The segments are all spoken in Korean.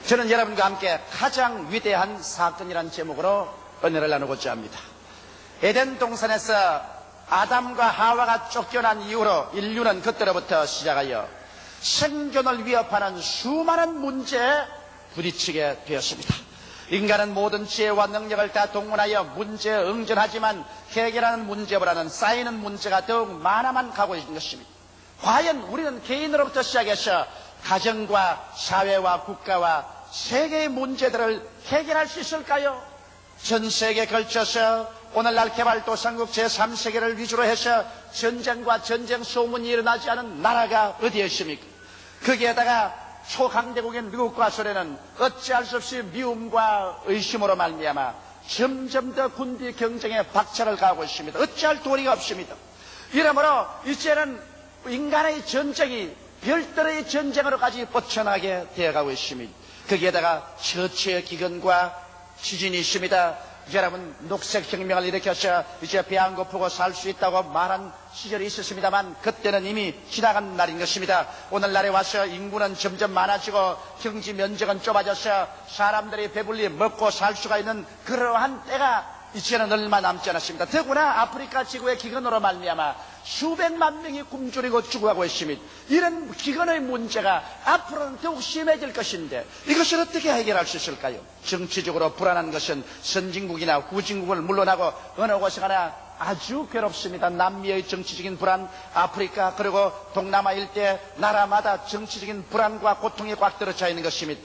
저는 여러분과 함께 가장 위대한 사건이라는 제목으로 은혜를 나누고자 합니다. 에덴 동산에서 아담과 하와가 쫓겨난 이후로 인류는 그때로부터 시작하여 생존을 위협하는 수많은 문제에 부딪히게 되었습니다. 인간은 모든 지혜와 능력을 다 동원하여 문제에 응전하지만 해결하는 문제보다는 쌓이는 문제가 더욱 많아만 가고 있는 것입니다. 과연 우리는 개인으로부터 시작해서 가정과 사회와 국가와 세계의 문제들을 해결할 수 있을까요? 전 세계에 걸쳐서 오늘날 개발도상국 제3세계를 위주로 해서 전쟁과 전쟁 소문이 일어나지 않은 나라가 어디에 있습니까? 거기에다가 초강대국인 미국과 소련은 어찌할 수 없이 미움과 의심으로 말미암아 점점 더 군비 경쟁에 박차를 가하고 있습니다. 어찌할 도리가 없습니다. 이러므로 이제는 인간의 전쟁이 별도의 전쟁으로까지 뻗쳐나가게 되어가고 있습니다. 거기에다가 처치의 기근과 지진이 있습니다. 여러분, 녹색혁명을 일으켜서 이제 배 안 고프고 살 수 있다고 말한 시절이 있었습니다만 그때는 이미 지나간 날인 것입니다. 오늘날에 와서 인구는 점점 많아지고 경지 면적은 좁아져서 사람들이 배불리 먹고 살 수가 있는 그러한 때가 이제는 얼마 남지 않았습니다. 더구나 아프리카 지구의 기근으로 말미암아 수백만 명이 굶주리고 죽어가고 있습니다. 이런 기근의 문제가 앞으로는 더욱 심해질 것인데 이것을 어떻게 해결할 수 있을까요? 정치적으로 불안한 것은 선진국이나 후진국을 물러나고 어느 곳에 가나 아주 괴롭습니다. 남미의 정치적인 불안, 아프리카 그리고 동남아 일대 나라마다 정치적인 불안과 고통이 꽉 들어차 있는 것입니다.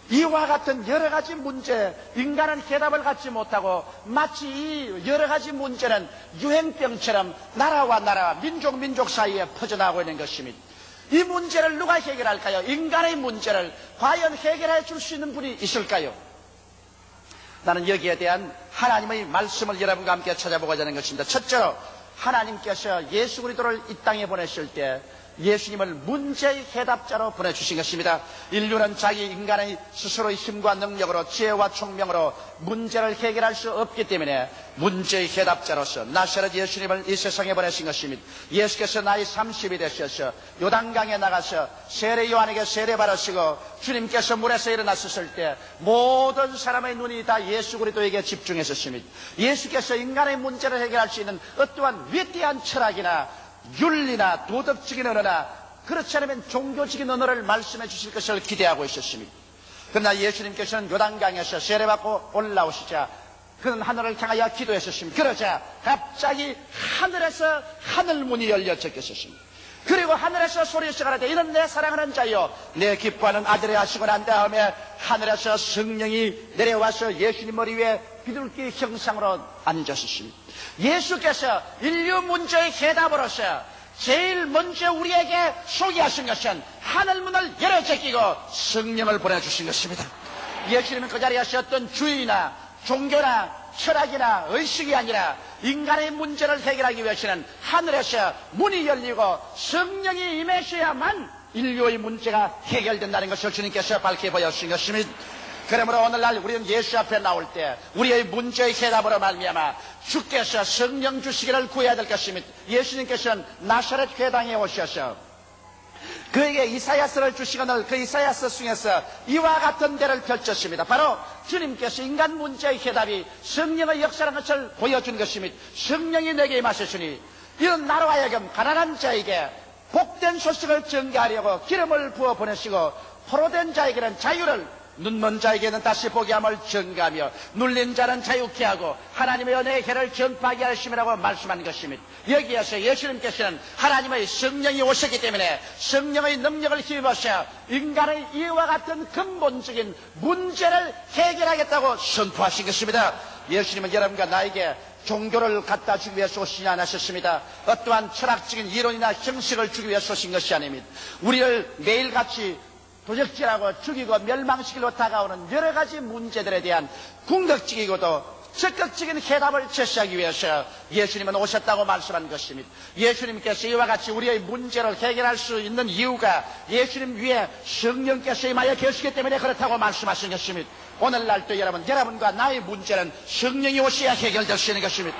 이와 같은 여러 가지 문제, 인간은 해답을 갖지 못하고 마치 이 여러 가지 문제는 유행병처럼 나라와 나라, 민족 사이에 퍼져나가고 있는 것입니다. 이 문제를 누가 해결할까요? 인간의 문제를 과연 해결해 줄 수 있는 분이 있을까요? 나는 여기에 대한 하나님의 말씀을 여러분과 함께 찾아보고자 하는 것입니다. 첫째로 하나님께서 예수 그리스도를 이 땅에 보내실 때 예수님을 문제의 해답자로 보내주신 것입니다. 인류는 자기 인간의 스스로의 힘과 능력으로 지혜와 총명으로 문제를 해결할 수 없기 때문에 문제의 해답자로서 나사렛 예수님을 이 세상에 보내신 것입니다. 예수께서 나이 30이 되셔서 요단강에 나가서 세례 요한에게 세례 받으시고 주님께서 물에서 일어났었을 때 모든 사람의 눈이 다 예수 그리스도에게 집중했었습니다. 예수께서 인간의 문제를 해결할 수 있는 어떠한 위대한 철학이나 윤리나 도덕적인 언어나 그렇지 않으면 종교적인 언어를 말씀해 주실 것을 기대하고 있었습니다. 그러나 예수님께서는 요단강에서 세례받고 올라오시자 그는 하늘을 향하여 기도했었습니다. 그러자 갑자기 하늘에서 하늘문이 열려 적혔었습니다. 그리고 하늘에서 소리가 나되 이는 내 사랑하는 자요 내 기뻐하는 아들이 하시고 난 다음에 하늘에서 성령이 내려와서 예수님 머리 위에 비둘기 형상으로 앉으셨습니다. 예수께서 인류 문제의 해답으로서 제일 먼저 우리에게 소개하신 것은 하늘문을 열어 제끼고 성령을 보내주신 것입니다. 예수님은 그 자리에서 어떤 주의나 종교나 철학이나 의식이 아니라 인간의 문제를 해결하기 위해서는 하늘에서 문이 열리고 성령이 임하셔야만 인류의 문제가 해결된다는 것을 주님께서 밝히 보여주신 것입니다. 그러므로 오늘날 우리는 예수 앞에 나올 때 우리의 문제의 해답으로 말미암아 주께서 성령 주시기를 구해야 될 것입니다. 예수님께서는 나사렛 회당에 오셔서 그에게 이사야서를 주시거늘 그 이사야서 중에서 이와 같은 데를 펼쳤습니다. 바로 주님께서 인간 문제의 해답이 성령의 역사라는 것을 보여준 것입니다. 성령이 내게 임하셨으니 이런 나로 하여금 가난한 자에게 복된 소식을 전개하려고 기름을 부어 보내시고 포로된 자에게는 자유를, 눈먼 자에게는 다시 보게 함을 전가하며 눌린 자는 자유케 하고 하나님의 은혜의 해를 전파하게 하심이라고 말씀한 것입니다. 여기에서 예수님께서는 하나님의 성령이 오셨기 때문에 성령의 능력을 힘입어서 인간의 이와 같은 근본적인 문제를 해결하겠다고 선포하신 것입니다. 예수님은 여러분과 나에게 종교를 갖다 주기 위해서 오시지 않으셨습니다. 어떠한 철학적인 이론이나 형식을 주기 위해서 오신 것이 아닙니다. 우리를 매일같이 도적질하고 죽이고 멸망시키려 다가오는 여러 가지 문제들에 대한 궁극적이고도 적극적인 해답을 제시하기 위해서 예수님은 오셨다고 말씀한 것입니다. 예수님께서 이와 같이 우리의 문제를 해결할 수 있는 이유가 예수님 위에 성령께서 임하여 계시기 때문에 그렇다고 말씀하신 것입니다. 오늘날도 여러분과 나의 문제는 성령이 오셔야 해결될 수 있는 것입니다.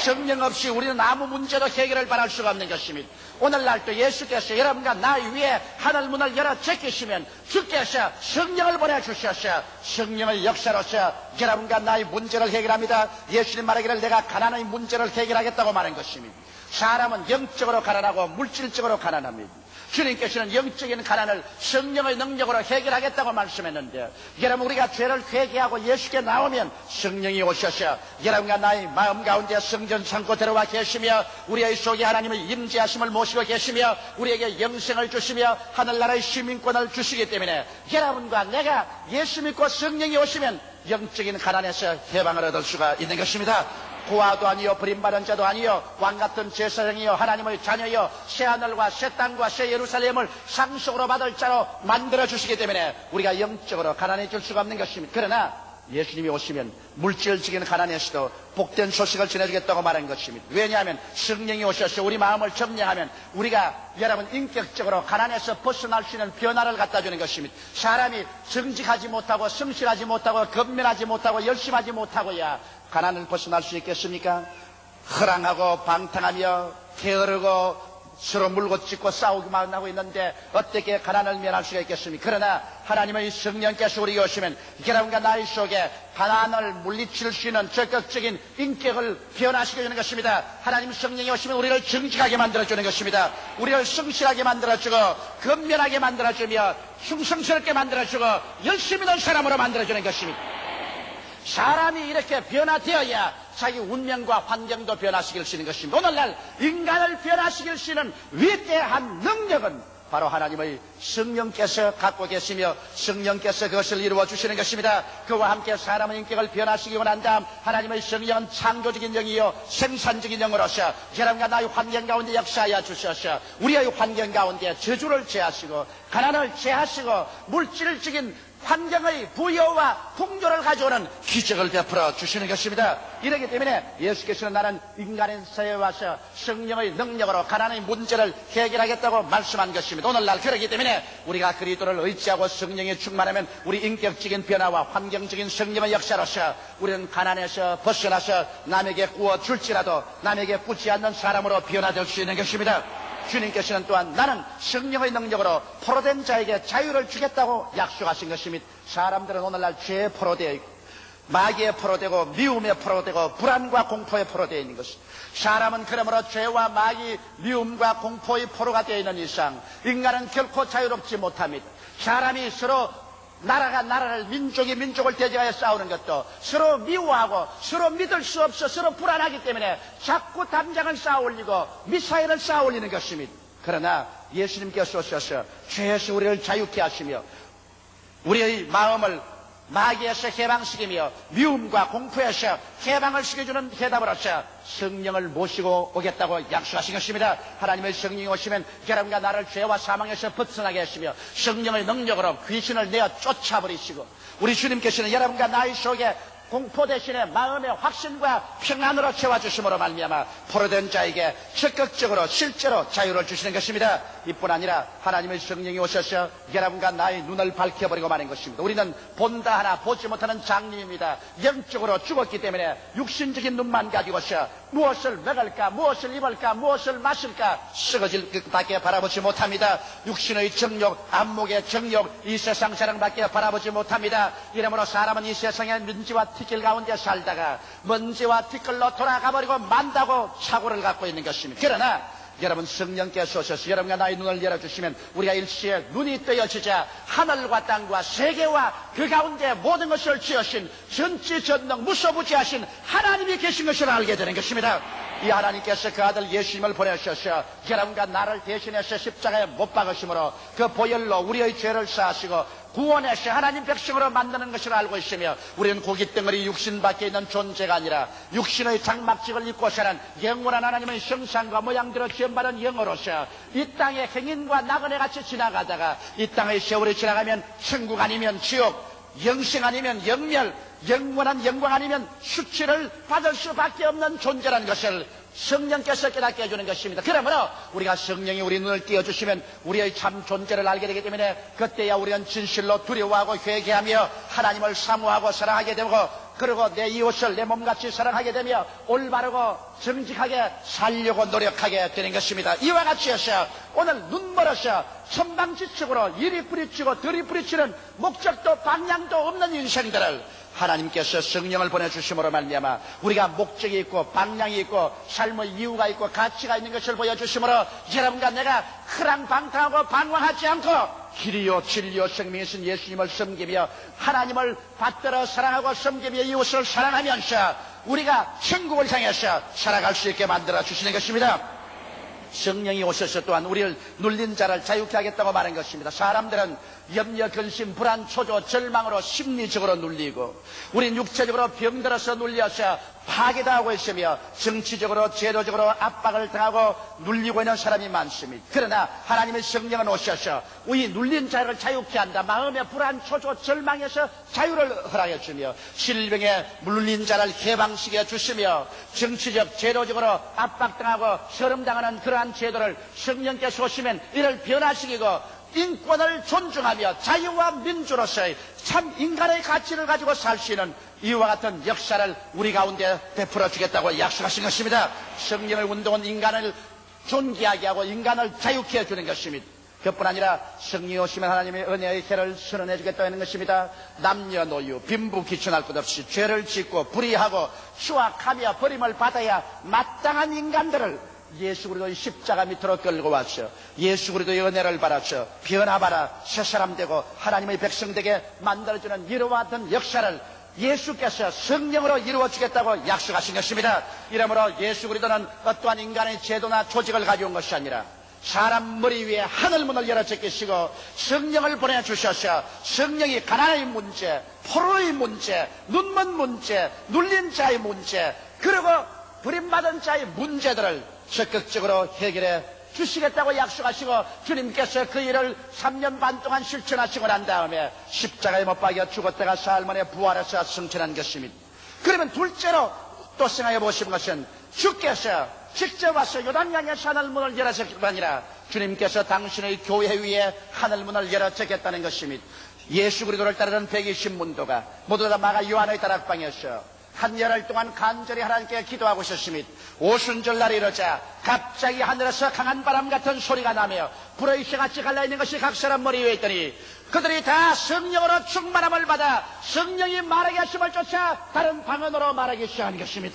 성령 없이 우리는 아무 문제도 해결을 바랄 수가 없는 것입니다. 오늘날도 예수께서 여러분과 나 위에 하늘 문을 열어 제끼시면 주께서 성령을 보내주셔서 성령의 역사로서 여러분과 나의 문제를 해결합니다. 예수님 말하기를 내가 가난의 문제를 해결하겠다고 말한 것입니다. 사람은 영적으로 가난하고 물질적으로 가난합니다. 주님께서는 영적인 가난을 성령의 능력으로 해결하겠다고 말씀했는데, 여러분 우리가 죄를 회개하고 예수께 나오면 성령이 오셔서 여러분과 나의 마음 가운데 성전 창고 들어와 계시며 우리의 속에 하나님의 임재하심을 모시고 계시며 우리에게 영생을 주시며 하늘나라의 시민권을 주시기 때문에 여러분과 내가 예수 믿고 성령이 오시면 영적인 가난에서 해방을 얻을 수가 있는 것입니다. 고아도 아니요 버림받은 자도 아니요 왕같은 제사장이요 하나님의 자녀요 새하늘과 새 땅과 새 예루살렘을 상속으로 받을 자로 만들어주시기 때문에 우리가 영적으로 가난해질 수가 없는 것입니다. 그러나 예수님이 오시면 물질적인 가난에서도 복된 소식을 전해주겠다고 말한 것입니다. 왜냐하면 성령이 오셔서 우리 마음을 점령하면 우리가 여러분 인격적으로 가난에서 벗어날 수 있는 변화를 갖다 주는 것입니다. 사람이 정직하지 못하고 성실하지 못하고 건면하지 못하고 열심하지 못하고야 가난을 벗어날 수 있겠습니까? 허랑하고 방탕하며 게으르고 서로 물고 찢고 싸우기만 하고 있는데 어떻게 가난을 면할 수가 있겠습니까? 그러나 하나님의 성령께서 우리에게 오시면 여러분과 나의 속에 가난을 물리칠 수 있는 적극적인 인격을 변화시켜주는 것입니다. 하나님 성령이 오시면 우리를 정직하게 만들어주는 것입니다. 우리를 성실하게 만들어주고 건면하게 만들어주며 흉성스럽게 만들어주고 열심히 있는 사람으로 만들어주는 것입니다. 사람이 이렇게 변화되어야 자기 운명과 환경도 변화시킬 수 있는 것입니다. 오늘날 인간을 변화시킬 수 있는 위대한 능력은 바로 하나님의 성령께서 갖고 계시며 성령께서 그것을 이루어 주시는 것입니다. 그와 함께 사람의 인격을 변화시키고 난 다음 하나님의 성령은 창조적인 영이요 생산적인 영으로서 여러분과 나의 환경 가운데 역사하여 주셔서 우리의 환경 가운데 저주를 제하시고 가난을 제하시고 물질적인 환경의 부여와 풍조를 가져오는 기적을 베풀어 주시는 것입니다. 이렇기 때문에 예수께서는 나는 인간의 세에 와서 성령의 능력으로 가난의 문제를 해결하겠다고 말씀한 것입니다. 오늘날 그렇기 때문에 우리가 그리스도를 의지하고 성령에 충만하면 우리 인격적인 변화와 환경적인 성령의 역사로서 우리는 가난에서 벗어나서 남에게 구워줄지라도 남에게 꾸지 않는 사람으로 변화될 수 있는 것입니다. 주님께서는 또한 나는 성령의 능력으로 포로된 자에게 자유를 주겠다고 약속하신 것입니다. 사람들은 오늘날 죄에 포로되어 있고 마귀에 포로되고 미움에 포로되고 불안과 공포에 포로되어 있는 것입니다. 사람은 그러므로 죄와 마귀, 미움과 공포의 포로가 되어 있는 이상 인간은 결코 자유롭지 못합니다. 사람이 서로 나라가 나라를 민족이 민족을 대적하여 싸우는 것도 서로 미워하고 서로 믿을 수 없어 서로 불안하기 때문에 자꾸 담장을 쌓아 올리고 미사일을 쌓아 올리는 것입니다. 그러나 예수님께서 오셔서 죄에서 우리를 자유케 하시며 우리의 마음을 마귀에서 해방시키며 미움과 공포에서 해방을 시켜주는 해답으로서 성령을 모시고 오겠다고 약속하신 것입니다. 하나님의 성령이 오시면 여러분과 나를 죄와 사망에서 벗어나게 하시며 성령의 능력으로 귀신을 내어 쫓아버리시고 우리 주님께서는 여러분과 나의 속에 공포 대신에 마음의 확신과 평안으로 채워주심으로 말미암아 포로된 자에게 적극적으로 실제로 자유를 주시는 것입니다. 이뿐 아니라 하나님의 성령이 오셔서 여러분과 나의 눈을 밝혀버리고 마는 것입니다. 우리는 본다 하나 보지 못하는 장님입니다. 영적으로 죽었기 때문에 육신적인 눈만 가지고서 무엇을 먹을까 무엇을 입을까 무엇을 마실까 썩어질 것밖에 바라보지 못합니다. 육신의 정욕 안목의 정욕 이 세상 사랑밖에 바라보지 못합니다. 이러므로 사람은 이 세상의 먼지와 티끌 가운데 살다가 먼지와 티끌로 돌아가버리고 만다고 착오를 갖고 있는 것입니다. 그러나 여러분 성령께서 오셔서 여러분과 나의 눈을 열어주시면 우리가 일시에 눈이 뜨여지자 하늘과 땅과 세계와 그 가운데 모든 것을 지으신 전지전능 무소부지하신 하나님이 계신 것을 알게 되는 것입니다. 이 하나님께서 그 아들 예수님을 보내셔서 여러분과 나를 대신해서 십자가에 못 박으심으로 그 보혈로 우리의 죄를 사하시고 구원해서 하나님 백성으로 만드는 것을 알고 있으며 우리는 고깃덩어리 육신 밖에 있는 존재가 아니라 육신의 장막직을 입고 사는 영원한 하나님의 형상과 모양대로 지음받은 영으로서 이 땅의 행인과 나그네 같이 지나가다가 이 땅의 세월이 지나가면 천국 아니면 지옥 영생 아니면 영멸 영원한 영광 아니면 수치를 받을 수밖에 없는 존재라는 것을 성령께서 깨닫게 해주는 것입니다. 그러므로 우리가 성령이 우리 눈을 띄워주시면 우리의 참 존재를 알게 되기 때문에 그때야 우리는 진실로 두려워하고 회개하며 하나님을 사모하고 사랑하게 되고 그리고 내 이웃을 내 몸같이 사랑하게 되며 올바르고 정직하게 살려고 노력하게 되는 것입니다. 이와 같이 해서 오늘 눈멀어서 천방지축으로 이리 뿌리치고 저리 뿌리치는 목적도 방향도 없는 인생들을 하나님께서 성령을 보내주심으로 말미암아 우리가 목적이 있고 방향이 있고 삶의 이유가 있고 가치가 있는 것을 보여주심으로 여러분과 내가 흐랑방탕하고 방황하지 않고 길이요 진리요 생명이신 예수님을 섬기며 하나님을 받들어 사랑하고 섬기며 이웃을 사랑하면서 우리가 천국을 향해서 살아갈 수 있게 만들어 주시는 것입니다. 성령이 오셔서 또한 우리를 눌린 자를 자유케 하겠다고 말한 것입니다. 사람들은 염려, 근심, 불안, 초조, 절망으로 심리적으로 눌리고 우린 육체적으로 병들어서 눌려서 파괴당하고 있으며 정치적으로 제도적으로 압박을 당하고 눌리고 있는 사람이 많습니다. 그러나 하나님의 성령은 오셔서 우리 눌린 자를 자유케 한다. 마음의 불안, 초조, 절망에서 자유를 허락해 주며 질병에 물린 자를 해방시켜 주시며 정치적, 제도적으로 압박당하고 서름당하는 그러한 제도를 성령께서 오시면 이를 변화시키고 인권을 존중하며 자유와 민주로서의 참 인간의 가치를 가지고 살 수 있는 이와 같은 역사를 우리 가운데 베풀어 주겠다고 약속하신 것입니다. 성령의 운동은 인간을 존귀하게 하고 인간을 자유케 해주는 것입니다. 그뿐 아니라 성령이 오시면 하나님의 은혜의 해를 선언해 주겠다는 것입니다. 남녀노유 빈부 귀천할 것 없이 죄를 짓고 불의하고 추악하며 버림을 받아야 마땅한 인간들을 예수 그리스도의 십자가 밑으로 끌고 왔어. 예수 그리스도의 은혜를 받았어. 변화받아 새사람 되고 하나님의 백성 되게 만들어주는 이와 같은 역사를 예수께서 성령으로 이루어주겠다고 약속하신 것입니다. 이러므로 예수 그리스도는 어떠한 인간의 제도나 조직을 가져온 것이 아니라 사람 머리 위에 하늘문을 열어 제끼시고 성령을 보내주셔서 성령이 가난의 문제, 포로의 문제, 눈먼 문제, 눌린 자의 문제, 그리고 버림받은 자의 문제들을 적극적으로 해결해 주시겠다고 약속하시고 주님께서 그 일을 3년 반 동안 실천하시고 난 다음에 십자가에 못 박여 죽었다가 사흘 만에 부활해서 승천한 것입니다. 그러면 둘째로 또 생각해 보시는 것은 주께서 직접 와서 요단강에서 하늘문을 열어주실 뿐 아니라 주님께서 당신의 교회 위에 하늘문을 열어주겠다는 것입니다. 예수 그리스도를 따르는 120문도가 모두 다 마가 요한의 다락방에서 한 열흘 동안 간절히 하나님께 기도하고 있었습니다. 오순절날이 이르자 갑자기 하늘에서 강한 바람 같은 소리가 나며 불의 쇠같이 갈라있는 것이 각 사람 머리 위에 있더니 그들이 다 성령으로 충만함을 받아 성령이 말하게 하심을 쫓아 다른 방언으로 말하기 시작한 것입니다.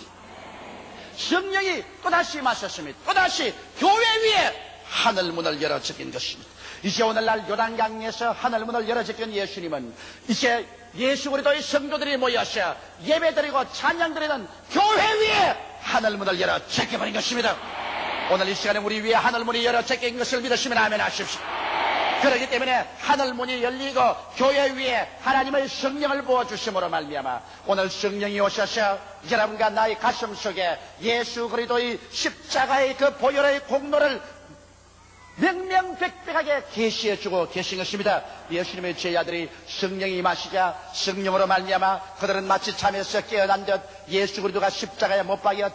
성령이 또다시 마셨습니다. 또다시 교회 위에 하늘문을 열어 제낀 것입니다. 이제 오늘날 요단강에서 하늘문을 열어 제낀 예수님은 이제 예수 그리스도의 성도들이 모여서 예배드리고 찬양드리는 교회 위에 하늘문을 열어 제껴버린 것입니다. 오늘 이 시간에 우리 위에 하늘문이 열어 제낀 것을 믿으시면 아멘 하십시오. 그렇기 때문에 하늘문이 열리고 교회 위에 하나님의 성령을 부어주심으로 말미암아 오늘 성령이 오셔서 여러분과 나의 가슴 속에 예수 그리스도의 십자가의 그 보혈의 공로를 명명백백하게 계시해주고 계신 것입니다. 예수님의 제자들이 성령이 임하시자 성령으로 말미암아 그들은 마치 잠에서 깨어난 듯 예수 그리스도가 십자가에 못 박여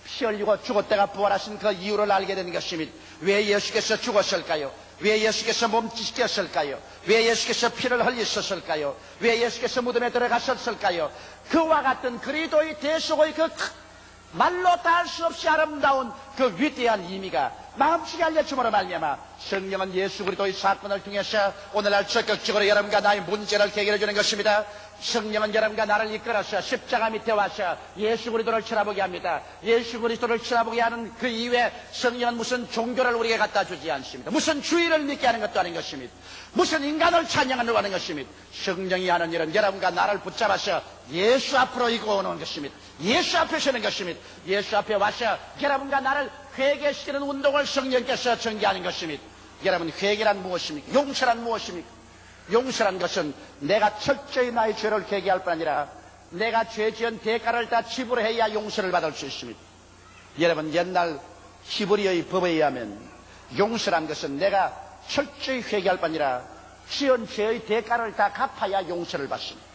피 흘리고 죽었다가 부활하신 그 이유를 알게 된 것입니다. 왜 예수께서 죽었을까요? 왜 예수께서 몸짓겼을까요? 왜 예수께서 피를 흘리셨을까요? 왜 예수께서 무덤에 들어가셨을까요? 그와 같은 그리스도의 대속의 그 말로 다 할 수 없이 아름다운 그 위대한 의미가 마음속에 알려줌으로 말미암아 성령은 예수 그리스도의 사건을 통해서 오늘날 적극적으로 여러분과 나의 문제를 해결해 주는 것입니다. 성령은 여러분과 나를 이끌어서 십자가 밑에 와서 예수 그리스도를 쳐다보게 합니다. 예수 그리스도를 쳐다보게 하는 그 이후에 성령은 무슨 종교를 우리에게 갖다 주지 않습니다. 무슨 주의를 믿게 하는 것도 아닌 것입니다. 무슨 인간을 찬양하려고 하는 것입니다. 성령이 하는 일은 여러분과 나를 붙잡아서 예수 앞으로 이끌어 오는 것입니다. 예수 앞에 서는 것입니다. 예수 앞에 와서 여러분과 나를 회개시키는 운동을 성령께서 전개하는 것입니다. 여러분, 회개란 무엇입니까? 용서란 무엇입니까? 용서란 것은 내가 철저히 나의 죄를 회개할 뿐 아니라 내가 죄 지은 대가를 다 지불해야 용서를 받을 수 있습니다. 여러분, 옛날 히브리의 법에 의하면 용서란 것은 내가 철저히 회개할 뿐 아니라 지은 죄의 대가를 다 갚아야 용서를 받습니다.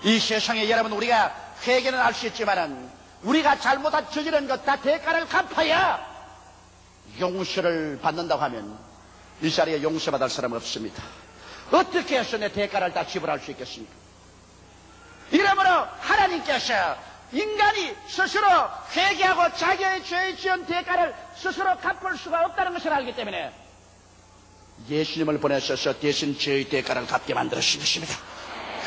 이 세상에 여러분, 우리가 회개는 할 수 있지만은 우리가 잘못한 저지른 것 다 대가를 갚아야 용서를 받는다고 하면 이 자리에 용서받을 사람 없습니다. 어떻게 해서 내 대가를 다 지불할 수 있겠습니까? 이런 그러므로 하나님께서 인간이 스스로 회개하고 자기의 죄의 지은 대가를 스스로 갚을 수가 없다는 것을 알기 때문에 예수님을 보내셔서 대신 죄의 대가를 갚게 만들으신 것입니다.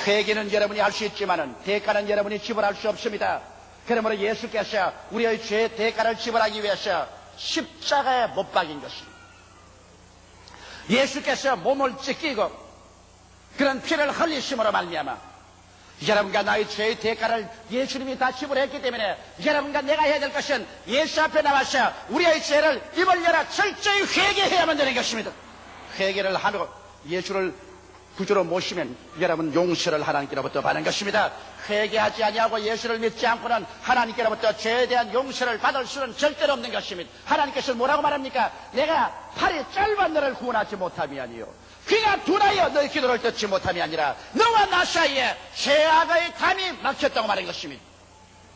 회개는 여러분이 할 수 있지만 대가는 여러분이 지불할 수 없습니다. 그러므로 예수께서 우리의 죄의 대가를 지불하기 위해서 십자가에 못 박인 것입니다. 예수께서 몸을 찢기고 그런 피를 흘리심으로 말미암아 여러분과 나의 죄의 대가를 예수님이 다 지불했기 때문에 여러분과 내가 해야 될 것은 예수 앞에 나와서 우리의 죄를 입을 열어 철저히 회개해야만 되는 것입니다. 회개를 하고 예수를 구주로 모시면 여러분 용서를 하나님께로부터 받는 것입니다. 회개하지 아니하고 예수를 믿지 않고는 하나님께로부터 죄에 대한 용서를 받을 수는 절대로 없는 것입니다. 하나님께서 뭐라고 말합니까? 내가 팔이 짧은 너를 구원하지 못함이 아니요 귀가 둔하여 너의 기도를 듣지 못함이 아니라 너와 나 사이에 죄악의 담이 막혔다고 말한 것입니다.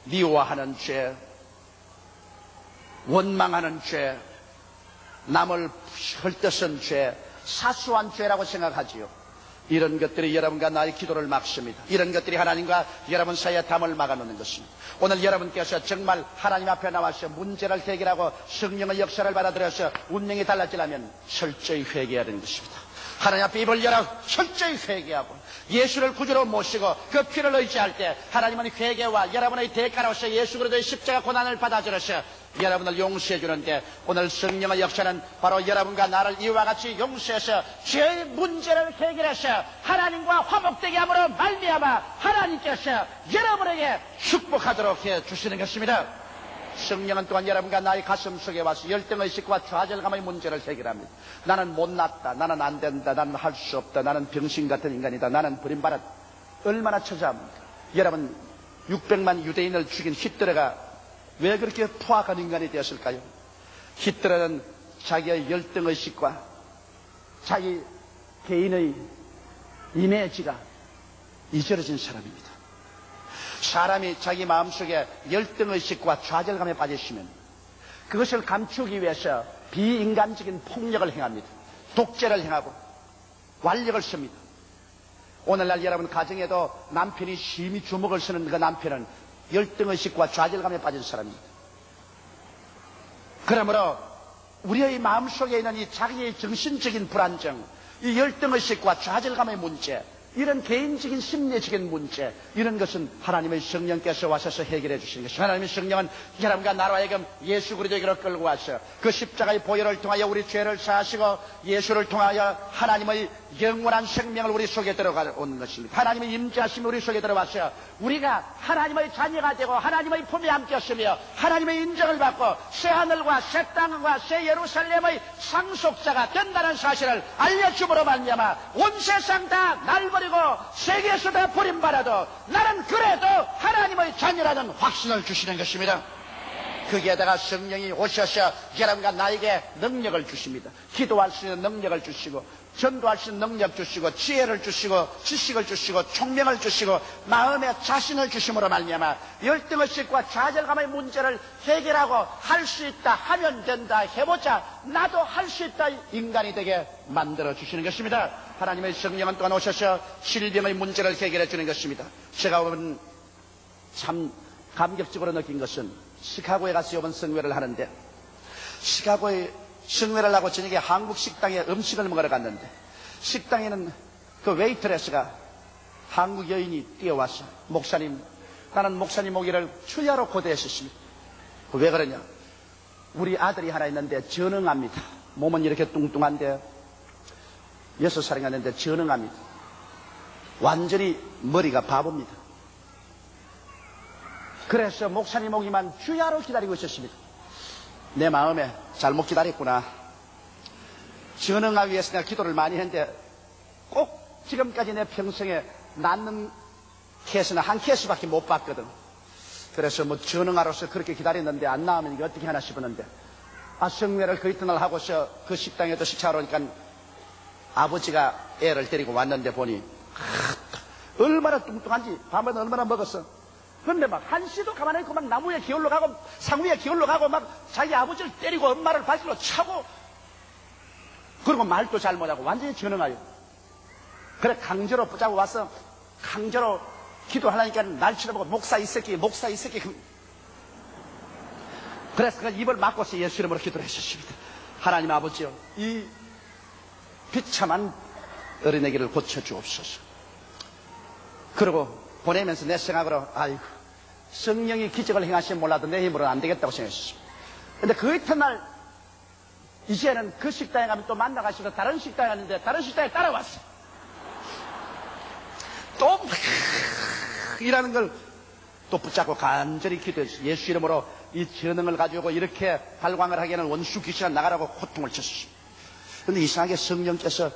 미워하는 죄, 원망하는 죄, 남을 헐뜯은 죄, 사소한 죄라고 생각하지요. 이런 것들이 여러분과 나의 기도를 막습니다. 이런 것들이 하나님과 여러분 사이에 담을 막아놓는 것입니다. 오늘 여러분께서 정말 하나님 앞에 나와서 문제를 해결하고 성령의 역사를 받아들여서 운명이 달라지려면 철저히 회개해야 하는 것입니다. 하나님 앞에 입을 열어 철저히 회개하고 예수를 구주로 모시고 그 피를 의지할 때 하나님은 회개와 여러분의 대가로서 예수 그리스도의 십자가 고난을 받아들여서 여러분을 용서해 주는데 오늘 성령의 역사는 바로 여러분과 나를 이와 같이 용서해서 죄의 문제를 해결해서 하나님과 화목되게 함으로 말미암아 하나님께서 여러분에게 축복하도록 해 주시는 것입니다. 성령은 또한 여러분과 나의 가슴 속에 와서 열등의식과 좌절감의 문제를 해결합니다. 나는 못났다, 나는 안 된다, 나는 할 수 없다, 나는 병신 같은 인간이다, 나는 버림받았다. 얼마나 처자합니까? 여러분 600만 유대인을 죽인 히틀러가 왜 그렇게 포악한 인간이 되었을까요? 히틀러는 자기의 열등의식과 자기 개인의 이미지가 이저려진 사람입니다. 사람이 자기 마음속에 열등의식과 좌절감에 빠지시면 그것을 감추기 위해서 비인간적인 폭력을 행합니다. 독재를 행하고 완력을 씁니다. 오늘날 여러분 가정에도 남편이 심히 주먹을 쓰는 그 남편은 열등의식과 좌절감에 빠진 사람입니다. 그러므로 우리의 마음속에 있는 이 자기의 정신적인 불안정, 이 열등의식과 좌절감의 문제, 이런 개인적인 심리적인 문제, 이런 것은 하나님의 성령께서 와셔서 해결해 주시는 것입니다. 하나님의 성령은 여러분과 나로 하여금 예수 그리스도에게로 끌고 와서 그 십자가의 보혈을 통하여 우리 죄를 사하시고 예수를 통하여 하나님의 영원한 생명을 우리 속에 들어가오는 것입니다. 하나님의 임재하심이 우리 속에 들어와서 우리가 하나님의 자녀가 되고 하나님의 품에 함께했으며 하나님의 인정을 받고 새하늘과 새 땅과 새 예루살렘의 상속자가 된다는 사실을 알려줌으로 말미암아 온 세상 다 날 버리고 세계에서 다 버림받아도 나는 그래도 하나님의 자녀라는 확신을 주시는 것입니다. 거기에다가 성령이 오셔서 여러분과 나에게 능력을 주십니다. 기도할 수 있는 능력을 주시고 전도할 수 있는 능력 주시고 지혜를 주시고 지식을 주시고 총명을 주시고 마음의 자신을 주심으로 말미암아 열등의식과 좌절감의 문제를 해결하고 할 수 있다 하면 된다 해보자 나도 할 수 있다 인간이 되게 만들어 주시는 것입니다. 하나님의 성령은 또한 오셔서 질병의 문제를 해결해 주는 것입니다. 제가 오늘 참 감격적으로 느낀 것은 시카고에 가서 이번 성회를 하는데 시카고에 성회를 하고 저녁에 한국 식당에 음식을 먹으러 갔는데 식당에는 그 웨이트레스가 한국 여인이 뛰어와서 목사님, 나는 목사님 오기를 주야로 고대했었습니다. 왜 그러냐? 우리 아들이 하나 있는데 전응합니다. 몸은 이렇게 뚱뚱한데 6살인가 됐는데 전응합니다. 완전히 머리가 바보입니다. 그래서 목사님 오기만 주야로 기다리고 있었습니다. 내 마음에 잘못 기다렸구나. 전응하기 위해서 내가 기도를 많이 했는데 꼭 지금까지 내 평생에 낳는 케이스는 한 케이스밖에 못 봤거든. 그래서 뭐 전응하로서 그렇게 기다렸는데 안 나오면 이게 어떻게 하나 싶었는데 성회를 그 이튿날 하고서 그 식당에도 식사하러 오니까 아버지가 애를 데리고 왔는데 보니 얼마나 뚱뚱한지 밤에 얼마나 먹었어. 그런데 막 한시도 가만히 있고 막 나무에 기울러 가고 상위에 기울러 가고 막 자기 아버지를 때리고 엄마를 발길로 차고 그리고 말도 잘 못하고 완전히 전응하여. 그래 강제로 붙잡고 와서 강제로 기도하려니까 날치를 보고 목사 이 새끼. 그래서 그 입을 막고서 예수 이름으로 기도를 하셨습니다. 하나님 아버지요, 이 비참한 어린애기를 고쳐주옵소서. 그리고 보내면서 내 생각으로 아이고 성령이 기적을 행하시면 몰라도 내 힘으로는 안 되겠다고 생각했습니다. 근데 그 이튿날 이제는 그 식당에 가면 또 만나가시고 다른 식당에 갔는데 다른 식당에 따라왔어요. 또 이라는 걸 또 붙잡고 간절히 기도했어요. 예수 이름으로 이 전능을 가지고 이렇게 발광을 하기에는 원수 귀신아 나가라고 호통을 쳤습니다. 그런데 이상하게 성령께서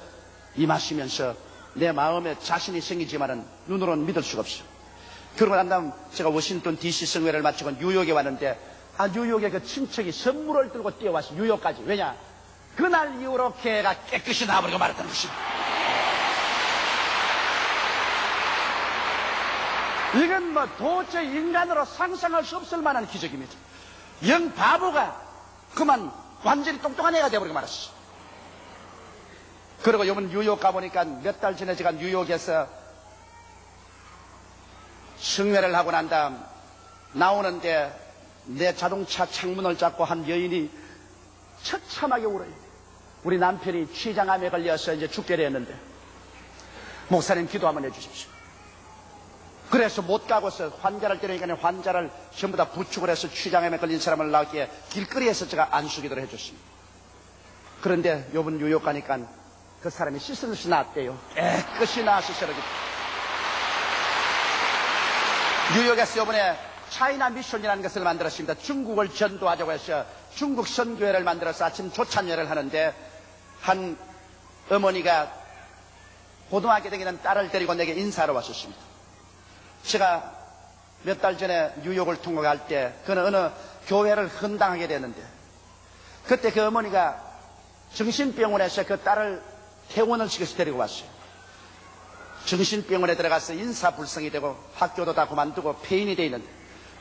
임하시면서 내 마음에 자신이 생기지만은 눈으로는 믿을 수가 없어요. 그러고 난 다음 제가 워싱턴 DC 성회를 마치고 뉴욕에 왔는데 뉴욕에 그 친척이 선물을 들고 뛰어왔어요. 뉴욕까지. 왜냐? 그날 이후로 개가 깨끗이 나와버리고 말았다는 것입니다. 이건 뭐 도저히 인간으로 상상할 수 없을 만한 기적입니다. 영 바보가 그만 완전히 똑똑한 애가 되어버리고 말았어. 그리고 이번 뉴욕 가보니까 몇 달 전에 제가 뉴욕에서 성회를 하고 난 다음 나오는데 내 자동차 창문을 잡고 한 여인이 처참하게 울어요. 우리 남편이 췌장암에 걸려서 이제 죽게 되었는데 목사님 기도 한번 해주십시오. 그래서 못 가고서 환자를 때리니까 환자를 전부 다 부축을 해서 췌장암에 걸린 사람을 낳기에 길거리에서 제가 안수기도를 해줬습니다. 그런데 요번 뉴욕 가니까 그 사람이 씻으듯이 나왔대요. 깨끗이 나와서 쓰러졌다. 뉴욕에서 요번에 차이나 미션이라는 것을 만들었습니다. 중국을 전도하자고 해서 중국 선교회를 만들어서 아침 조찬회를 하는데 한 어머니가 고등학교 다니는 딸을 데리고 내게 인사하러 왔었습니다. 제가 몇 달 전에 뉴욕을 통과할 때 그는 어느 교회를 헌당하게 됐는데 그때 그 어머니가 정신병원에서 그 딸을 퇴원을 시켜서 데리고 왔어요. 정신병원에 들어가서 인사불성이 되고 학교도 다 그만두고 폐인이 돼 있는데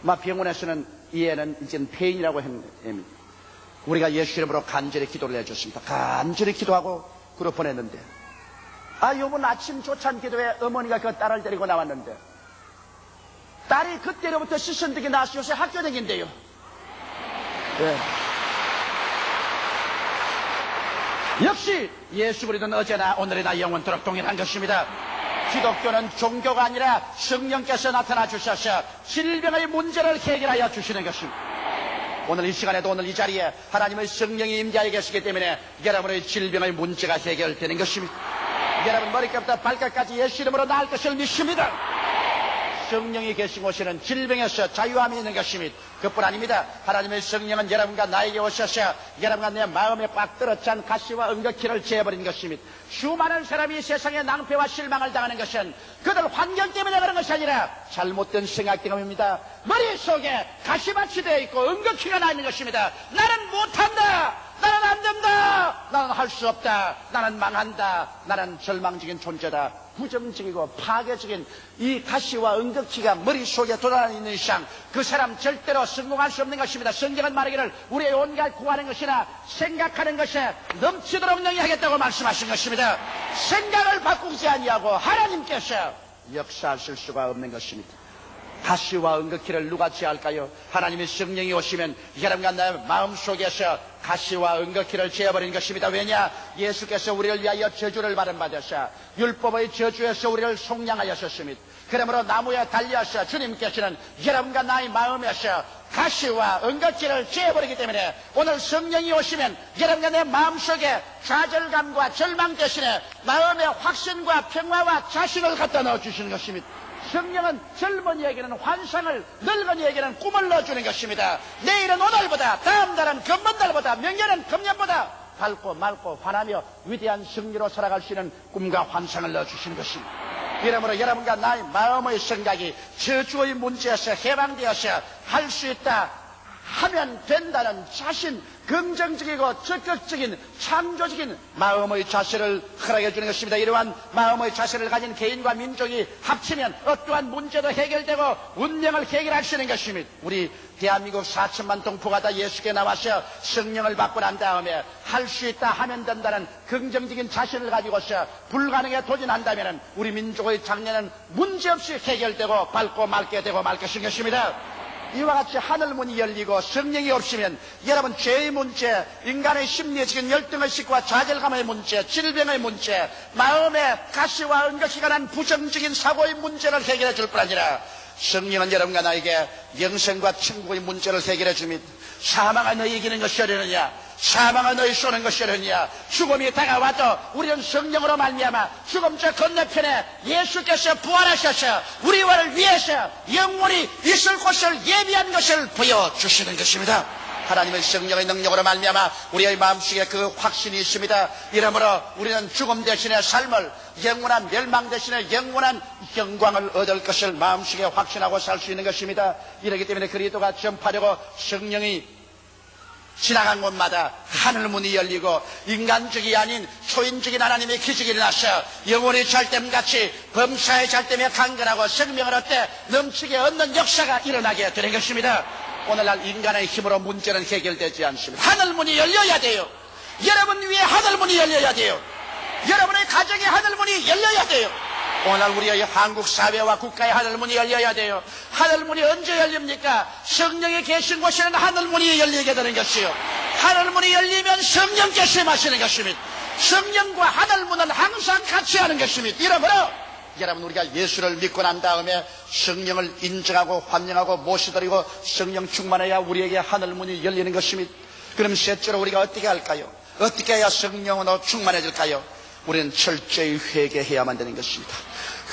병원에서는 이 애는 이제는 폐인이라고 합니다. 우리가 예수 이름으로 간절히 기도를 해줬습니다. 간절히 기도하고 그로 보냈는데 요번 아침 조찬 기도에 어머니가 그 딸을 데리고 나왔는데 딸이 그때로부터 시선득이 나서 요새 학교 다닌대요. 네. 역시 예수 그리스도는 어제나 오늘이나 영원토록 동일한 것입니다. 기독교는 종교가 아니라 성령께서 나타나 주셔서 질병의 문제를 해결하여 주시는 것입니다. 오늘 이 시간에도 오늘 이 자리에 하나님의 성령이 임재하여 계시기 때문에 여러분의 질병의 문제가 해결되는 것입니다. 여러분 머리끝부터 발끝까지 예수 이름으로 나을 것을 믿습니다. 성령이 계신 곳에는 질병에서 자유함이 있는 것입니다. 그뿐 아닙니다. 하나님의 성령은 여러분과 나에게 오셔서 여러분과 내 마음에 꽉 들어찬 가시와 응격기를 제어버린 것입니다. 수많은 사람이 세상에 낭패와 실망을 당하는 것은 그들 환경 때문에 그런 것이 아니라 잘못된 생각 때문입니다. 머릿속에 가시밭이 되어 있고 응격기가 나 있는 것입니다. 나는 못한다. 나는 안 된다. 나는 할 수 없다. 나는 망한다. 나는 절망적인 존재다. 부정적이고 파괴적인 이 가시와 응격기가 머릿속에 돌아다니는 있는 이상 그 사람 절대로 성공할 수 없는 것입니다. 성경은 말하기를 우리의 온갖 구하는 것이나 생각하는 것에 넘치도록 능히하겠다고 말씀하신 것입니다. 생각을 바꾸지 아니하고 하나님께서 역사하실 수가 없는 것입니다. 가시와 응격기를 누가 제할까요? 하나님의 성령이 오시면 여러분과 나의 마음속에서 가시와 응격기를 제어버리는 것입니다. 왜냐? 예수께서 우리를 위하여 저주를 받은 받으셔 율법의 저주에서 우리를 속량하셨습니다. 그러므로 나무에 달려서 주님께서는 여러분과 나의 마음에서 가시와 응격기를 제어버리기 때문에 오늘 성령이 오시면 여러분과 내 마음속에 좌절감과 절망 대신에 마음의 확신과 평화와 자신을 갖다 넣어주시는 것입니다. 성령은 젊은이에게는 환상을, 늙은이에게는 꿈을 넣어주는 것입니다. 내일은 오늘보다, 다음 달은 금번 달보다, 명년은 금년보다 밝고 맑고 환하며 위대한 승리로 살아갈 수 있는 꿈과 환상을 넣어주시는 것입니다. 이러므로 여러분과 나의 마음의 생각이 저주의 문제에서 해방되어서 할 수 있다 하면 된다는 자신, 긍정적이고 적극적인 창조적인 마음의 자세를 허락해 주는 것입니다. 이러한 마음의 자세를 가진 개인과 민족이 합치면 어떠한 문제도 해결되고 운명을 해결할 수 있는 것입니다. 우리 대한민국 4천만 동포가 다 예수께 나와서 성령을 받고 난 다음에 할 수 있다 하면 된다는 긍정적인 자신을 가지고서 불가능에 도전한다면 우리 민족의 장래는 문제없이 해결되고 밝고 맑게 되고 말 것입니다. 이와 같이 하늘문이 열리고 성령이 없으면 여러분 죄의 문제, 인간의 심리적인 열등의식과 좌절감의 문제, 질병의 문제, 마음의 가시와 은거시가 난 부정적인 사고의 문제를 해결해 줄 뿐 아니라 성령은 여러분과 나에게 영생과 천국의 문제를 해결해 줍니다. 사망아 너희 이기는 것이 어려느냐, 사망아 너희 쏘는 것이 어려느냐. 죽음이 다가와도 우리는 성령으로 말미암아 죽음 저 건너편에 예수께서 부활하셔서 우리와를 위해서 영원히 있을 곳을 예비한 것을 보여주시는 것입니다. 하나님의 성령의 능력으로 말미암아 우리의 마음속에 그 확신이 있습니다. 이러므로 우리는 죽음 대신의 삶을, 영원한 멸망 대신에 영원한 영광을 얻을 것을 마음속에 확신하고 살 수 있는 것입니다. 이렇기 때문에 그리스도가 전파되고 성령이 지나간 곳마다 하늘문이 열리고 인간적이 아닌 초인적인 하나님의 기적이 일어나서 영혼이 잘됨같이 범사의 잘됨에 강건하고 생명을 얻되 넘치게 얻는 역사가 일어나게 되는 것입니다. 오늘날 인간의 힘으로 문제는 해결되지 않습니다. 하늘문이 열려야 돼요. 여러분 위에 하늘문이 열려야 돼요. 여러분의 가정의 하늘문이 열려야 돼요. 오늘 우리의 한국 사회와 국가의 하늘문이 열려야 돼요. 하늘문이 언제 열립니까? 성령이 계신 곳에는 하늘문이 열리게 되는 것이요. 하늘문이 열리면 성령께서 임하시는 것입니다. 성령과 하늘문은 항상 같이 하는 것입니다. 이러므로 여러분 우리가 예수를 믿고 난 다음에 성령을 인정하고 환영하고 모시드리고 성령 충만해야 우리에게 하늘문이 열리는 것입니다. 그럼 셋째로 우리가 어떻게 할까요? 어떻게 해야 성령으로 충만해질까요? 우리는 철저히 회개해야만 되는 것입니다.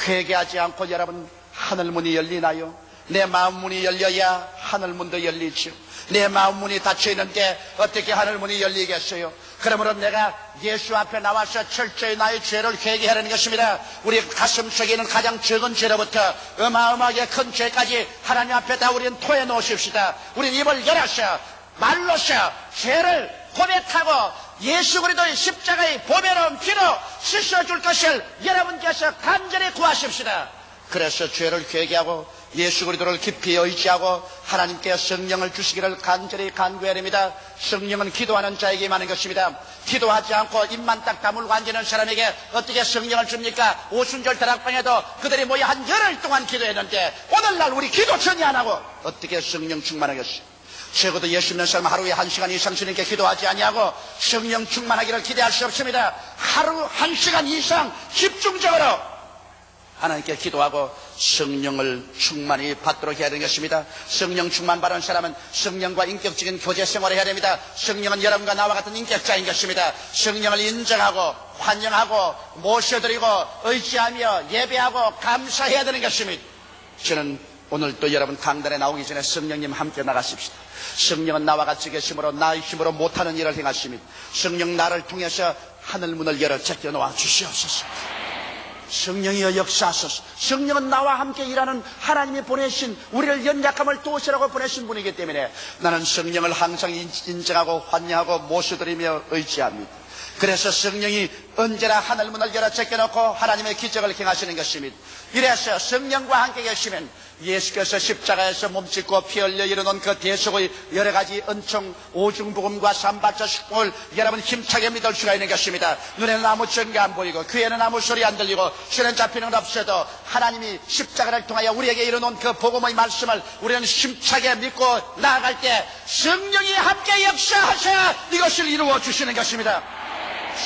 회개하지 않고 여러분 하늘문이 열리나요? 내 마음문이 열려야 하늘문도 열리죠. 내 마음문이 닫혀있는데 어떻게 하늘문이 열리겠어요? 그러므로 내가 예수 앞에 나와서 철저히 나의 죄를 회개하라는 것입니다. 우리 가슴 속에 있는 가장 적은 죄로부터 어마어마하게 큰 죄까지 하나님 앞에 다 우리는 토해 놓으십시다. 우리는 입을 열어서 말로서 죄를 고백하고 예수 그리스도의 십자가의 보배로운 피로 씻어줄 것을 여러분께서 간절히 구하십시다. 그래서 죄를 회개하고 예수 그리스도를 깊이 의지하고 하나님께 성령을 주시기를 간절히 간구해야 됩니다. 성령은 기도하는 자에게 임하는 것입니다. 기도하지 않고 입만 딱 다물고 앉는 사람에게 어떻게 성령을 줍니까? 오순절 다락방에도 그들이 모여 한 열흘 동안 기도했는데 오늘날 우리 기도 전혀 안 하고 어떻게 성령 충만하겠어요? 적어도 예수 믿는 사람 하루에 1시간 이상 주님께 기도하지 아니하고 성령 충만하기를 기대할 수 없습니다. 하루 1시간 이상 집중적으로 하나님께 기도하고 성령을 충만히 받도록 해야 되는 것입니다. 성령 충만 받은 사람은 성령과 인격적인 교제 생활을 해야 됩니다. 성령은 여러분과 나와 같은 인격자인 것입니다. 성령을 인정하고 환영하고 모셔드리고 의지하며 예배하고 감사해야 되는 것입니다. 저는 오늘 또 여러분 강단에 나오기 전에 성령님 함께 나가십시다. 성령은 나와 같이 계심으로 나의 힘으로 못하는 일을 행하십니다. 성령 나를 통해서 하늘문을 열어 제껴놓아 주시옵소서. 성령이여 역사하소서. 성령은 나와 함께 일하는 하나님이 보내신 우리를 연약함을 도우시라고 보내신 분이기 때문에 나는 성령을 항상 인정하고 환영하고 모셔드리며 의지합니다. 그래서 성령이 언제나 하늘문을 열어 제껴놓고 하나님의 기적을 행하시는 것입니다. 이래서 성령과 함께 계시면 예수께서 십자가에서 몸짓고 피 흘려 이루는 그 대속의 여러 가지 은총, 오중복음과 삼바처 식품을 여러분 힘차게 믿을 수가 있는 것입니다. 눈에는 아무 증거 안 보이고 귀에는 아무 소리 안 들리고 손에 잡히는 것 없어도 하나님이 십자가를 통하여 우리에게 이루는 그 복음의 말씀을 우리는 힘차게 믿고 나아갈 때 성령이 함께 역사하셔야 이것을 이루어 주시는 것입니다.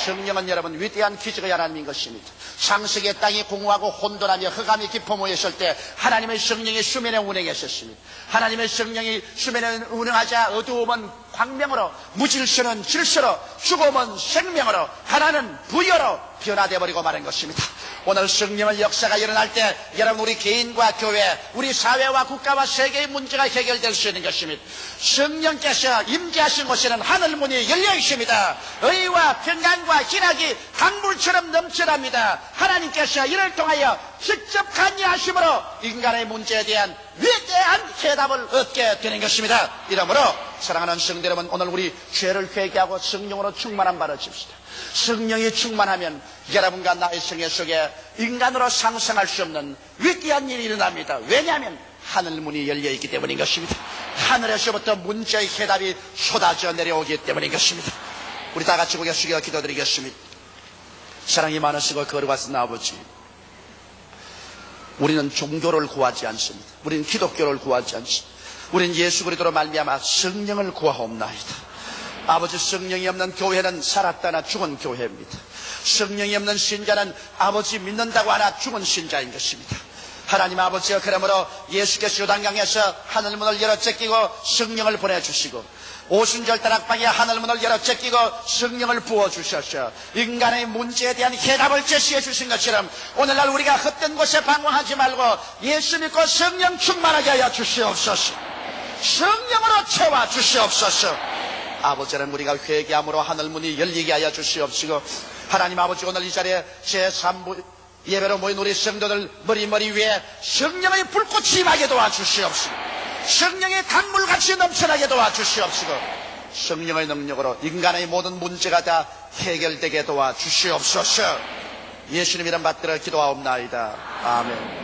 성령은 여러분 위대한 기적의 하나님인 것입니다. 창세기의 땅이 공허하고 혼돈하며 흑암이 깊어 모였을 때 하나님의 성령이 수면에 운행했었습니다. 하나님의 성령이 수면에 운행하자 어두움은 광명으로, 무질서는 질서로, 죽음은 생명으로, 가난은 부여로 변화되어 버리고 마는 것입니다. 오늘 성령의 역사가 일어날 때 여러분 우리 개인과 교회, 우리 사회와 국가와 세계의 문제가 해결될 수 있는 것입니다. 성령께서 임재하신 곳에는 하늘문이 열려 있습니다. 의와 평강과 희락이 강물처럼 넘쳐납니다. 하나님께서 이를 통하여 직접 관여하심으로 인간의 문제에 대한 위대한 해답을 얻게 되는 것입니다. 이러므로 사랑하는 성도 여러분, 오늘 우리 죄를 회개하고 성령으로 충만한 바를 칩시다. 성령이 충만하면 여러분과 나의 생애 속에 인간으로 상상할 수 없는 위대한 일이 일어납니다. 왜냐하면 하늘문이 열려있기 때문인 것입니다. 하늘에서부터 문제의 해답이 쏟아져 내려오기 때문인 것입니다. 우리 다 같이 고개 숙여 기도드리겠습니다. 사랑이 많으시고 거룩하신 아버지, 우리는 종교를 구하지 않습니다. 우리는 기독교를 구하지 않습니다. 우리는 예수 그리스도로 말미암아 성령을 구하옵나이다. 아버지, 성령이 없는 교회는 살았다나 죽은 교회입니다. 성령이 없는 신자는 아버지 믿는다고 하나 죽은 신자인 것입니다. 하나님 아버지여, 그러므로 예수께서 요단강에서 하늘문을 열어 제끼고 성령을 보내주시고 오순절 다락방에 하늘문을 열어 제끼고 성령을 부어주셔서 인간의 문제에 대한 해답을 제시해 주신 것처럼 오늘날 우리가 헛된 곳에 방황하지 말고 예수 믿고 성령 충만하게 하여 주시옵소서. 성령으로 채워 주시옵소서. 아버지는 우리가 회개함으로 하늘문이 열리게 하여 주시옵시고, 하나님 아버지, 오늘 이 자리에 제3부 예배로 모인 우리 성도들 머리 위에 성령의 불꽃이 임하게 도와주시옵시고, 성령의 강물같이 넘쳐나게 도와주시옵시고, 성령의 능력으로 인간의 모든 문제가 다 해결되게 도와주시옵소서. 예수님 이름 받들어 기도하옵나이다. 아멘.